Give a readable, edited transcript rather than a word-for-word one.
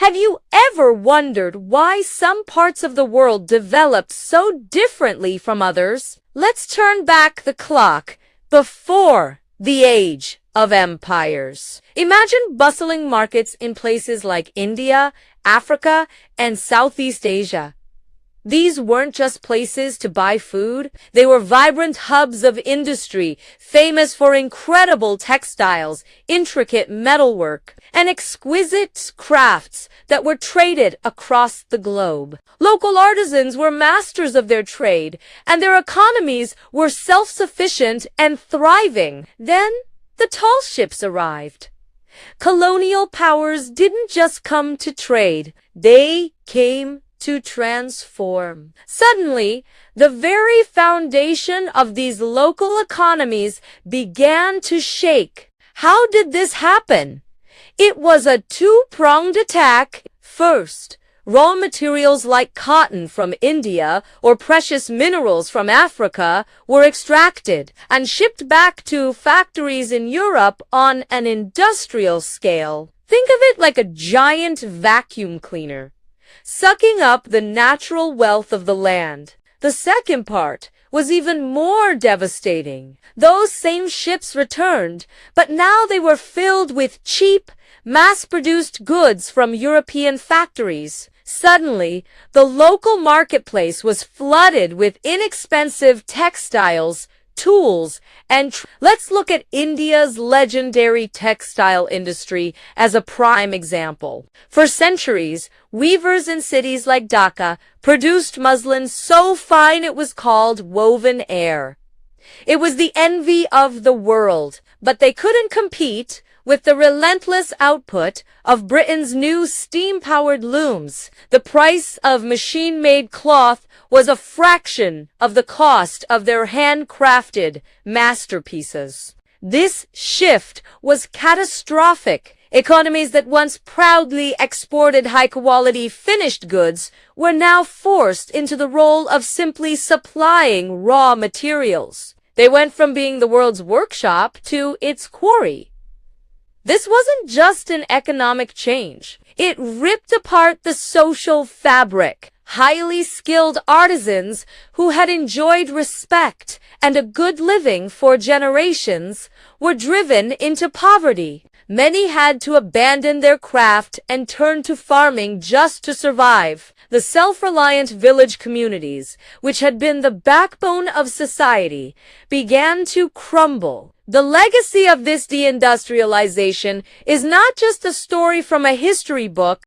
Have you ever wondered why some parts of the world developed so differently from others? Let's turn back the clock before the age of empires. Imagine bustling markets in places like India, Africa, and Southeast Asia. These weren't just places to buy food, they were vibrant hubs of industry, famous for incredible textiles, intricate metalwork, and exquisite crafts that were traded across the globe. Local artisans were masters of their trade, and their economies were self-sufficient and thriving. Then, the tall ships arrived. Colonial powers didn't just come to trade, they came to transform. Suddenly, the very foundation of these local economies began to shake. How did this happen? It was a two-pronged attack. First, raw materials like cotton from India or precious minerals from Africa were extracted and shipped back to factories in Europe on an industrial scale. Think of it like a giant vacuum cleaner, sucking up the natural wealth of the land. The second part was even more devastating. Those same ships returned, but now they were filled with cheap, mass-produced goods from European factories. Suddenly, the local marketplace was flooded with inexpensive textiles, tools, and let's look at India's legendary textile industry as a prime example. For centuries, weavers in cities like Dhaka produced muslin so fine it was called woven air. It was the envy of the world, but they couldn't compete with the relentless output of Britain's new steam-powered looms. The price of machine-made cloth was a fraction of the cost of their handcrafted masterpieces. This shift was catastrophic. Economies that once proudly exported high-quality finished goods were now forced into the role of simply supplying raw materials. They went from being the world's workshop to its quarry. This wasn't just an economic change. It ripped apart the social fabric. Highly skilled artisans who had enjoyed respect and a good living for generations were driven into poverty. Many had to abandon their craft and turn to farming just to survive. The self-reliant village communities, which had been the backbone of society, began to crumble. The legacy of this deindustrialization is not just a story from a history book,